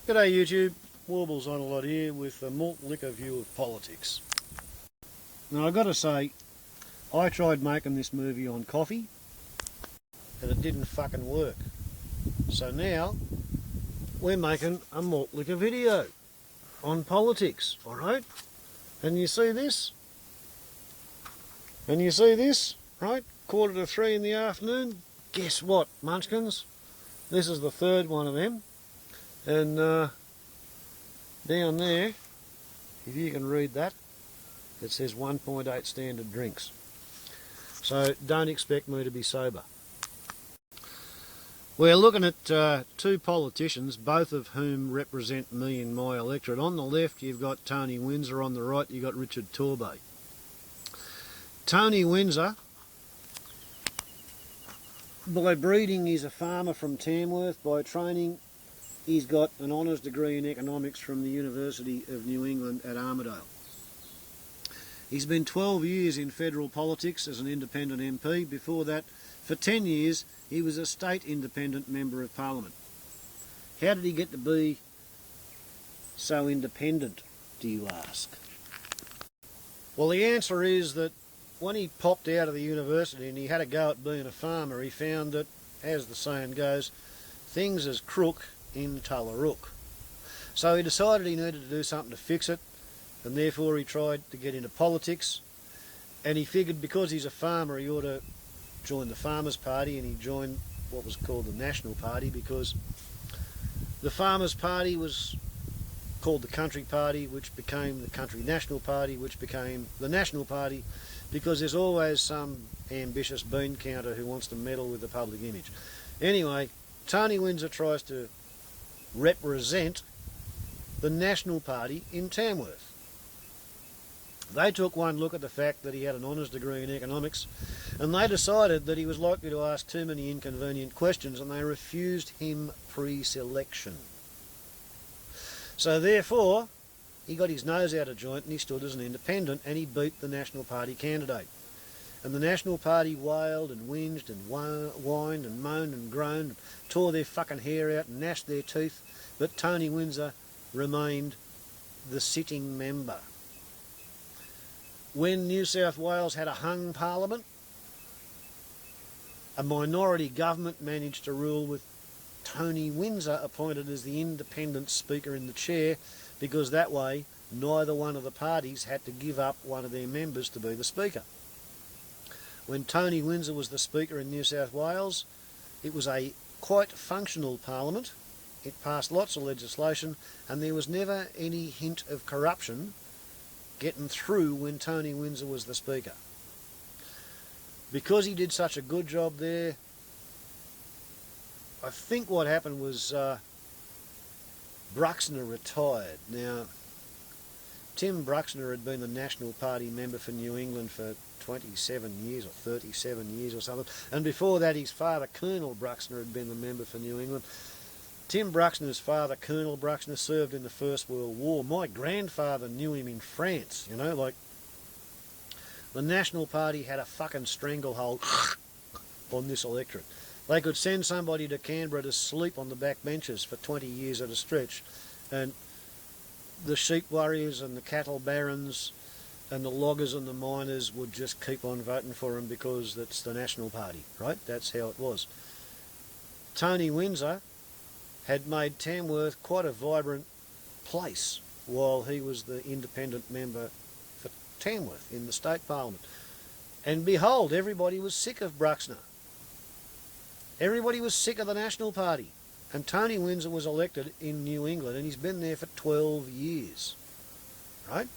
G'day YouTube, Warbles on a lot here with a malt liquor view of politics. Now I've got to say, I tried making this movie on coffee and it didn't fucking work. So now we're making a malt liquor video on politics, alright? And you see this? And you see this, right? 2:45 in the afternoon. Guess what, munchkins? This is the third one of them. And down there, if you can read that, it says 1.8 standard drinks. So don't expect me to be sober. We're looking at two politicians, both of whom represent me and my electorate. On the left you've got Tony Windsor, on the right you've got Richard Torbay. Tony Windsor, by breeding he's a farmer from Tamworth. By training he's got an honours degree in economics from the University of New England at Armidale. He's been 12 years in federal politics as an independent MP. Before that, for 10 years, he was a state independent member of Parliament. How did he get to be so independent, do you ask? Well, the answer is that when he popped out of the university and he had a go at being a farmer, he found that, as the saying goes, things is crook in Tullarook. So he decided he needed to do something to fix it, and therefore he tried to get into politics, and he figured because he's a farmer he ought to join the Farmers Party, and he joined what was called the National Party, because the Farmers Party was called the Country Party, which became the Country National Party, which became the National Party, because there's always some ambitious bean counter who wants to meddle with the public image. Anyway, Tony Windsor tries to represent the National Party in Tamworth. They took one look at the fact that he had an honours degree in economics, and they decided that he was likely to ask too many inconvenient questions, and they refused him pre-selection. So therefore, he got his nose out of joint and he stood as an independent, and he beat the National Party candidate. And the National Party wailed and whinged and whined and moaned and groaned, and tore their fucking hair out and gnashed their teeth, but Tony Windsor remained the sitting member. When New South Wales had a hung parliament, a minority government managed to rule with Tony Windsor appointed as the independent speaker in the chair, because that way neither one of the parties had to give up one of their members to be the speaker. When Tony Windsor was the speaker in New South Wales, it was a quite functional parliament. It passed lots of legislation, and there was never any hint of corruption getting through when Tony Windsor was the speaker. Because he did such a good job there, I think what happened was Bruxner retired. Now, Tim Bruxner had been the National Party member for New England for 27 years or 37 years or something, and before that his father, Colonel Bruxner, had been the member for New England. Tim Bruxner's father, Colonel Bruxner, served in the First World War. My grandfather knew him in France, you know, like the National Party had a fucking stranglehold on this electorate. They could send somebody to Canberra to sleep on the back benches for 20 years at a stretch, and the sheep warriors and the cattle barons and the loggers and the miners would just keep on voting for him because that's the National Party, right? That's how it was. Tony Windsor had made Tamworth quite a vibrant place while he was the independent member for Tamworth in the state parliament. And behold, everybody was sick of Bruxner. Everybody was sick of the National Party. And Tony Windsor was elected in New England, and he's been there for 12 years, right?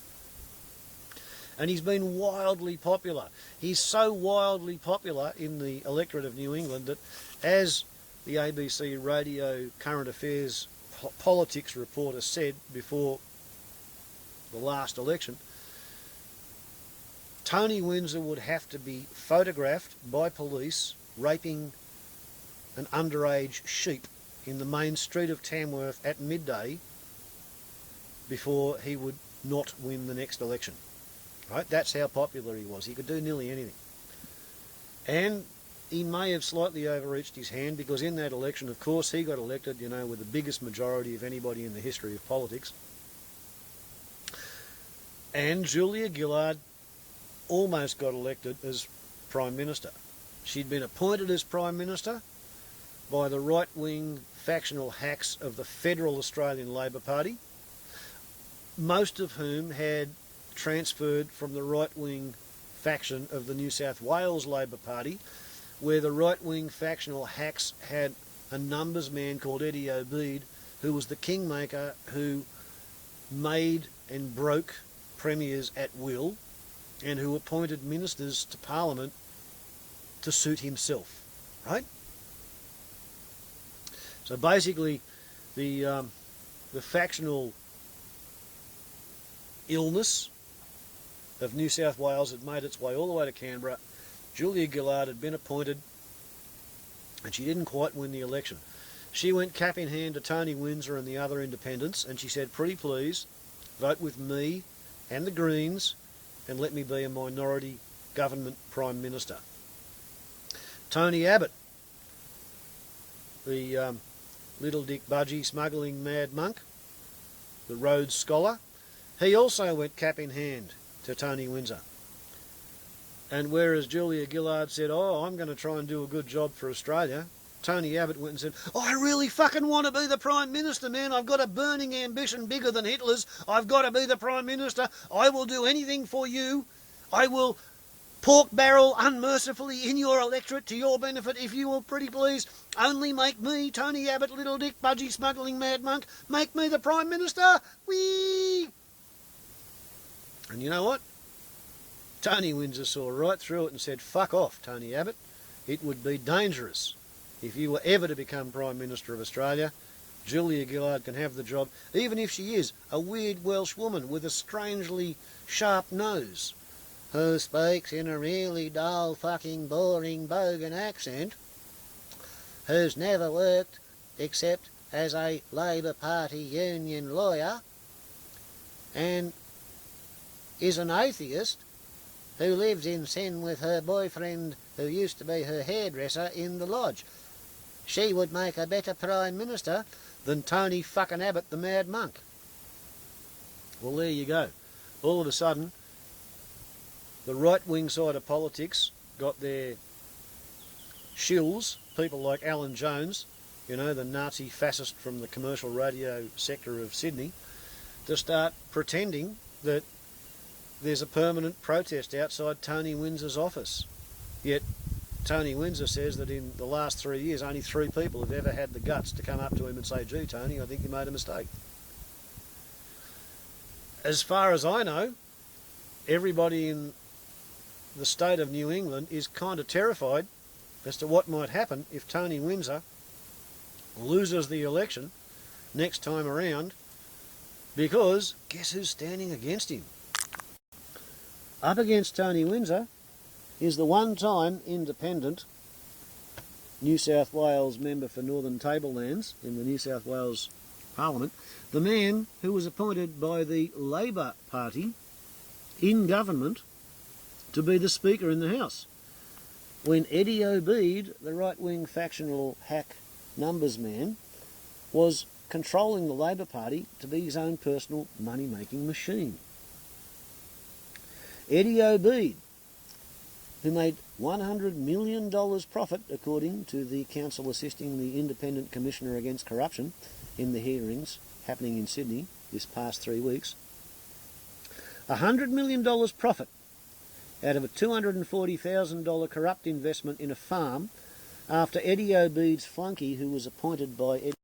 And he's been wildly popular. He's so wildly popular in the electorate of New England that, as the ABC Radio Current Affairs Politics reporter said before the last election, Tony Windsor would have to be photographed by police raping an underage sheep in the main street of Tamworth at midday before he would not win the next election. Right? That's how popular he was. He could do nearly anything. And he may have slightly overreached his hand, because in that election, of course, he got elected, you know, with the biggest majority of anybody in the history of politics. And Julia Gillard almost got elected as Prime Minister. She'd been appointed as Prime Minister by the right-wing factional hacks of the Federal Australian Labor Party, most of whom had transferred from the right-wing faction of the New South Wales Labor Party, where the right-wing factional hacks had a numbers man called Eddie Obeid, who was the kingmaker who made and broke premiers at will, and who appointed ministers to Parliament to suit himself, right? So basically, the factional illness of New South Wales had made its way all the way to Canberra. Julia Gillard had been appointed, and she didn't quite win the election. She went cap in hand to Tony Windsor and the other independents, and she said, pretty please, vote with me and the Greens, and let me be a minority government Prime Minister. Tony Abbott, the little Dick Budgie smuggling mad monk, the Rhodes Scholar, he also went cap in hand to Tony Windsor. And whereas Julia Gillard said, oh, I'm going to try and do a good job for Australia, Tony Abbott went and said, oh, I really fucking want to be the Prime Minister, man. I've got a burning ambition bigger than Hitler's. I've got to be the Prime Minister. I will do anything for you. I will pork barrel unmercifully in your electorate to your benefit if you will, pretty please. Only make me, Tony Abbott, little Dick Budgie smuggling mad monk, make me the Prime Minister. Whee! And you know what? Tony Windsor saw right through it and said, fuck off, Tony Abbott. It would be dangerous if you were ever to become Prime Minister of Australia. Julia Gillard can have the job, even if she is a weird Welsh woman with a strangely sharp nose, who speaks in a really dull, fucking boring bogan accent, who's never worked except as a Labor Party union lawyer, and is an atheist who lives in sin with her boyfriend who used to be her hairdresser in the lodge. She would make a better Prime Minister than Tony fucking Abbott, the mad monk. Well, there you go. All of a sudden, the right-wing side of politics got their shills, people like Alan Jones, you know, the Nazi fascist from the commercial radio sector of Sydney, to start pretending that there's a permanent protest outside Tony Windsor's office. Yet Tony Windsor says that in the last 3 years, only 3 people have ever had the guts to come up to him and say, gee, Tony, I think you made a mistake. As far as I know, everybody in the state of New England is kind of terrified as to what might happen if Tony Windsor loses the election next time around, because guess who's standing against him? Up against Tony Windsor is the one-time independent New South Wales member for Northern Tablelands in the New South Wales Parliament, the man who was appointed by the Labor Party in government to be the Speaker in the House, when Eddie Obeid, the right-wing factional hack numbers man, was controlling the Labor Party to be his own personal money-making machine. Eddie Obeid, who made $100 million profit, according to the council assisting the Independent Commissioner Against Corruption in the hearings happening in Sydney this past 3 weeks. $100 million profit out of a $240,000 corrupt investment in a farm after Eddie Obeid's flunky, who was appointed by Eddie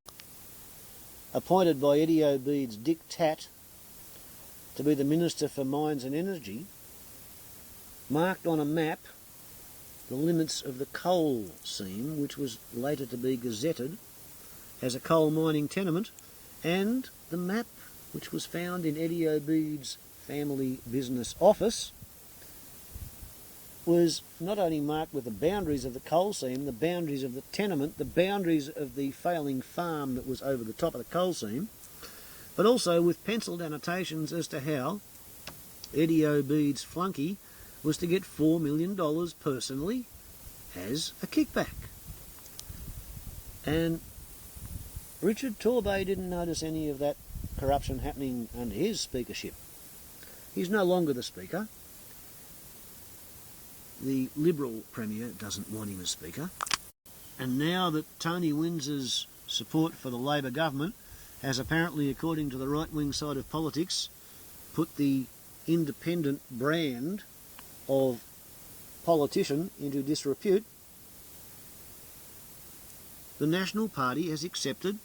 Obeid's Dick Tat to be the Minister for Mines and Energy, marked on a map the limits of the coal seam, which was later to be gazetted as a coal mining tenement, and the map, which was found in Eddie Obeid's family business office, was not only marked with the boundaries of the coal seam, the boundaries of the tenement, the boundaries of the failing farm that was over the top of the coal seam, but also with penciled annotations as to how Eddie Obeid's flunky was to get $4 million personally as a kickback. And Richard Torbay didn't notice any of that corruption happening under his speakership. He's no longer the Speaker. The Liberal Premier doesn't want him as Speaker. And now that Tony Windsor's support for the Labor government has apparently, according to the right-wing side of politics, put the independent brand of politician into disrepute, the National Party has accepted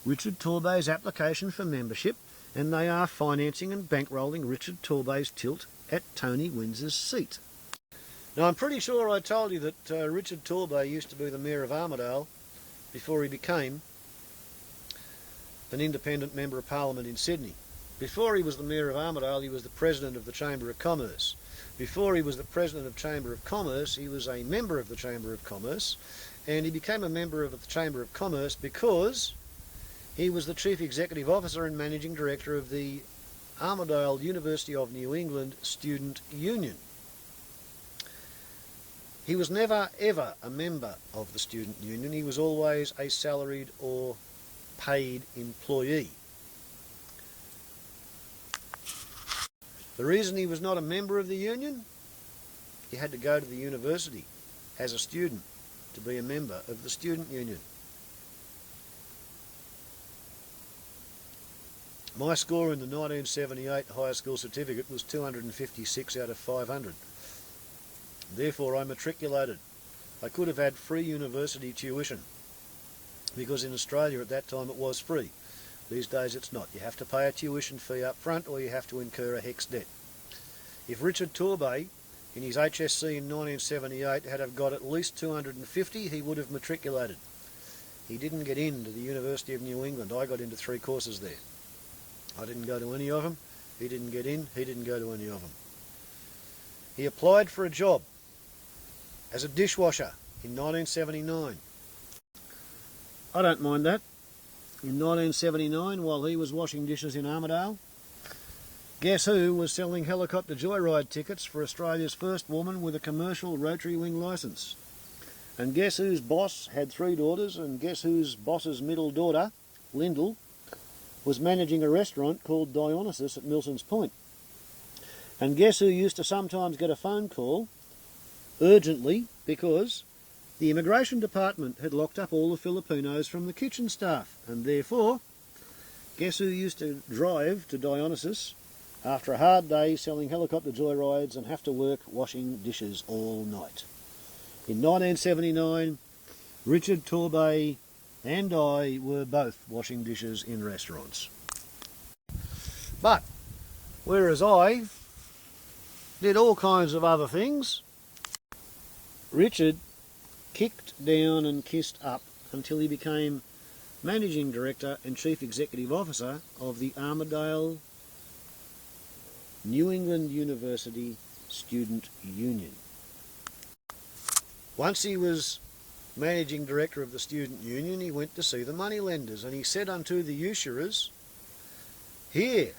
Richard Torbay's application for membership, and they are financing and bankrolling Richard Torbay's tilt at Tony Windsor's seat. Now, I'm pretty sure I told you that Richard Torbay used to be the Mayor of Armidale before he became an independent Member of Parliament in Sydney. Before he was the Mayor of Armidale, he was the President of the Chamber of Commerce. Before he was the President of Chamber of Commerce, he was a member of the Chamber of Commerce, and he became a member of the Chamber of Commerce because he was the Chief Executive Officer and Managing Director of the Armidale University of New England Student Union. He was never ever a member of the student union. He was always a salaried or paid employee. The reason he was not a member of the union? He had to go to the university as a student to be a member of the student union. My score in the 1978 high school certificate was 256 out of 500. Therefore I matriculated. I could have had free university tuition, because in Australia at that time it was free. These days it's not. You have to pay a tuition fee up front, or you have to incur a HECS debt. If Richard Torbay in his HSC in 1978 had have got at least 250, he would have matriculated. He didn't get into the University of New England. I got into 3 courses there. I didn't go to any of them. He didn't get in. He didn't go to any of them. He applied for a job as a dishwasher in 1979. I don't mind that. In 1979, while he was washing dishes in Armidale, guess who was selling helicopter joyride tickets for Australia's first woman with a commercial rotary wing licence? And guess whose boss had 3 daughters, and guess whose boss's middle daughter, Lyndall, was managing a restaurant called Dionysus at Milson's Point? And guess who used to sometimes get a phone call urgently because the immigration department had locked up all the Filipinos from the kitchen staff? And therefore, guess who used to drive to Dionysus after a hard day selling helicopter joyrides and have to work washing dishes all night? In 1979, Richard Torbay and I were both washing dishes in restaurants. But whereas I did all kinds of other things, Richard kicked down and kissed up until he became Managing Director and Chief Executive Officer of the Armidale New England University Student Union. Once he was Managing Director of the Student Union, he went to see the moneylenders, and he said unto the usurers, "Here,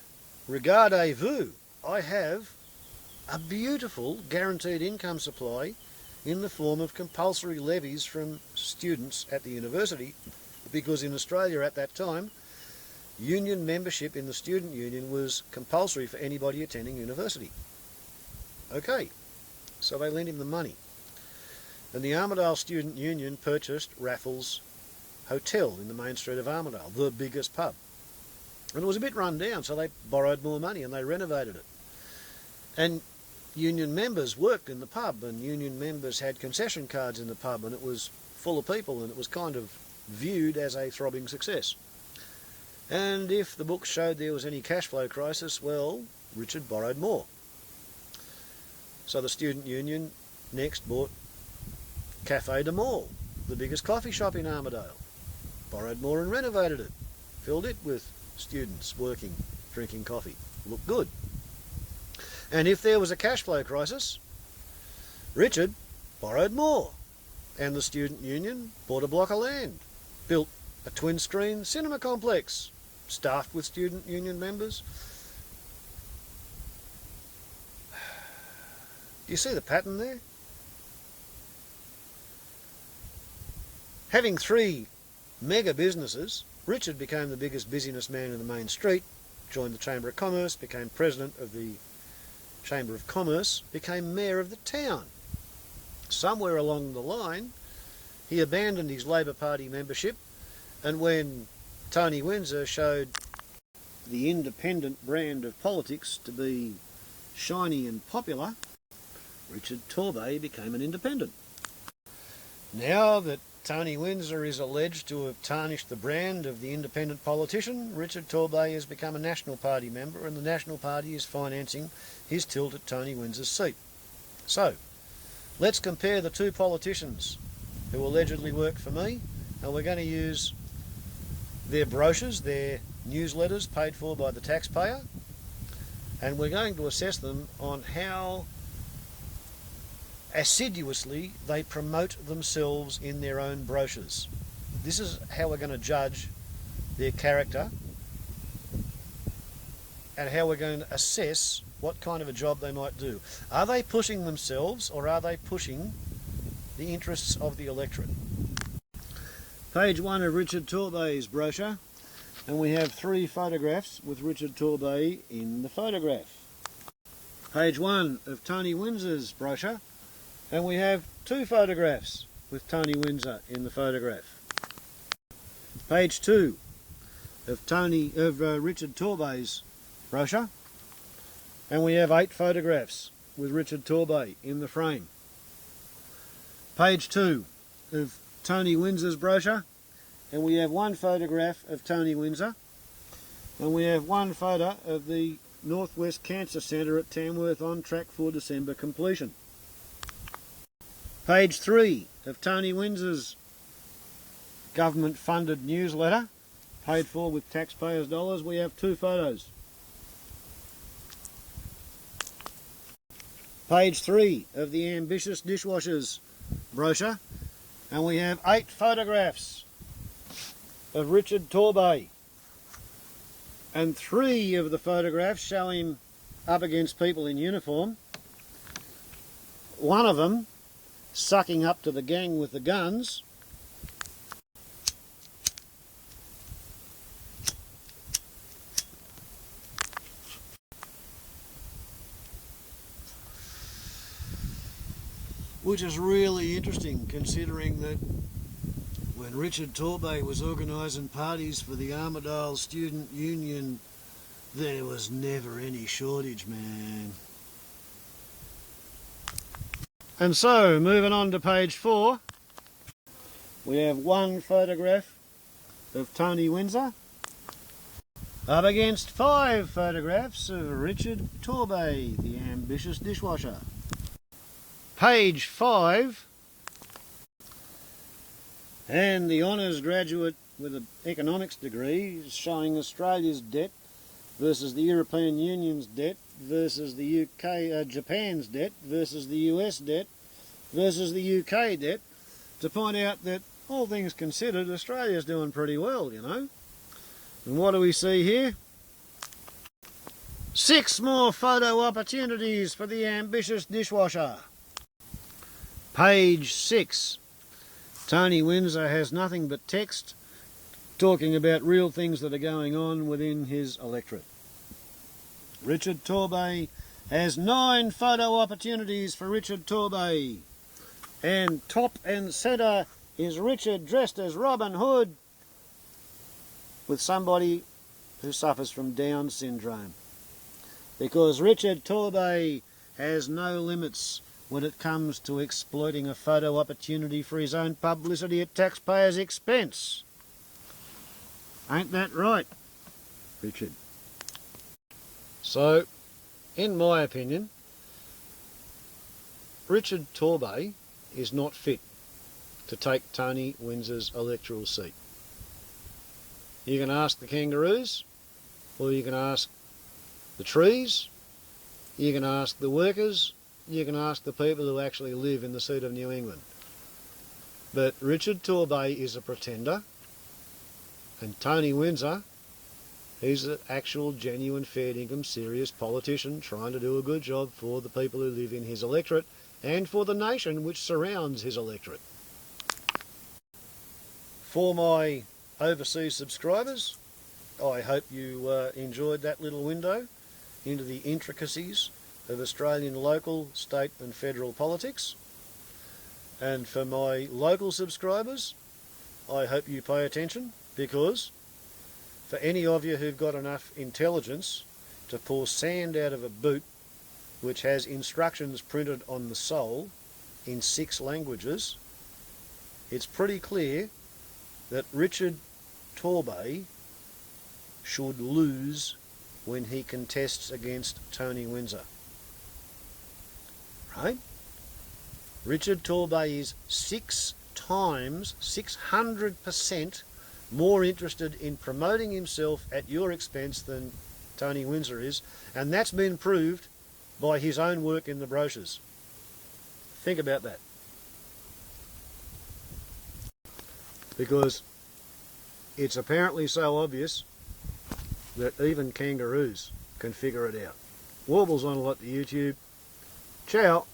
regardez-vous, I have a beautiful guaranteed income supply in the form of compulsory levies from students at the university," because in Australia at that time, union membership in the student union was compulsory for anybody attending university. Okay, so they lent him the money. And the Armidale Student Union purchased Raffles Hotel in the main street of Armidale, the biggest pub. And it was a bit run down, so they borrowed more money and they renovated it. And union members worked in the pub, and union members had concession cards in the pub, and it was full of people, and it was kind of viewed as a throbbing success. And if the books showed there was any cash flow crisis, well, Richard borrowed more. So the student union next bought Café de Mall, the biggest coffee shop in Armidale. Borrowed more and renovated it. Filled it with students working, drinking coffee. Looked good. And if there was a cash flow crisis, Richard borrowed more. And the student union bought a block of land, built a twin-screen cinema complex, staffed with student union members. Do you see the pattern there? Having 3 mega businesses, Richard became the biggest businessman in the main street, joined the Chamber of Commerce, became president of the Chamber of Commerce, became mayor of the town. Somewhere along the line, he abandoned his Labor Party membership, and when Tony Windsor showed the independent brand of politics to be shiny and popular, Richard Torbay became an independent. Now that Tony Windsor is alleged to have tarnished the brand of the independent politician, Richard Torbay has become a National Party member, and the National Party is financing his tilt at Tony Windsor's seat. So, let's compare the 2 politicians who allegedly worked for me, and we're going to use their brochures, their newsletters paid for by the taxpayer, and we're going to assess them on how assiduously they promote themselves in their own brochures. This is how we're going to judge their character and how we're going to assess what kind of a job they might do. Are they pushing themselves, or are they pushing the interests of the electorate? Page 1 of Richard Torbay's brochure, and we have 3 photographs with Richard Torbay in the photograph. Page 1 of Tony Windsor's brochure, and we have 2 photographs with Tony Windsor in the photograph. Page 2 of Richard Torbay's brochure, and we have 8 photographs with Richard Torbay in the frame. Page 2 of Tony Windsor's brochure, and we have 1 photograph of Tony Windsor, and we have 1 photo of the Northwest Cancer Centre at Tamworth on track for December completion. Page 3 of Tony Windsor's government-funded newsletter, paid for with taxpayers' dollars, we have 2 photos. Page 3 of the Ambitious Dishwashers brochure, and we have 8 photographs of Richard Torbay, and 3 of the photographs show him up against people in uniform. One of them sucking up to the gang with the guns, which is really interesting considering that when Richard Torbay was organising parties for the Armidale Student Union, there was never any shortage, man. And so, moving on to page 4, we have 1 photograph of Tony Windsor up against 5 photographs of Richard Torbay, the ambitious dishwasher. Page 5, and the honours graduate with an economics degree is showing Australia's debt versus the European Union's debt versus the Japan's debt versus the US debt versus the UK debt, to point out that, all things considered, Australia's doing pretty well, you know. And what do we see here? 6 more photo opportunities for the ambitious dishwasher. Page 6. Tony Windsor has nothing but text talking about real things that are going on within his electorate. Richard Torbay has 9 photo opportunities for Richard Torbay. And top and centre is Richard dressed as Robin Hood with somebody who suffers from Down syndrome. Because Richard Torbay has no limits when it comes to exploiting a photo opportunity for his own publicity at taxpayers' expense. Ain't that right, Richard? So, in my opinion, Richard Torbay is not fit to take Tony Windsor's electoral seat. You can ask the kangaroos, or you can ask the trees, you can ask the workers, you can ask the people who actually live in the seat of New England. But Richard Torbay is a pretender, and Tony Windsor, he's an actual, genuine, fair income, serious politician trying to do a good job for the people who live in his electorate and for the nation which surrounds his electorate. For my overseas subscribers, I hope you enjoyed that little window into the intricacies of Australian local, state and federal politics. And for my local subscribers, I hope you pay attention, because for any of you who've got enough intelligence to pour sand out of a boot which has instructions printed on the sole in 6 languages, it's pretty clear that Richard Torbay should lose when he contests against Tony Windsor. Right? Richard Torbay is 6 times, 600% more interested in promoting himself at your expense than Tony Windsor is, and that's been proved by his own work in the brochures. Think about that. Because it's apparently so obvious that even kangaroos can figure it out. Warble's on a lot to YouTube. Ciao.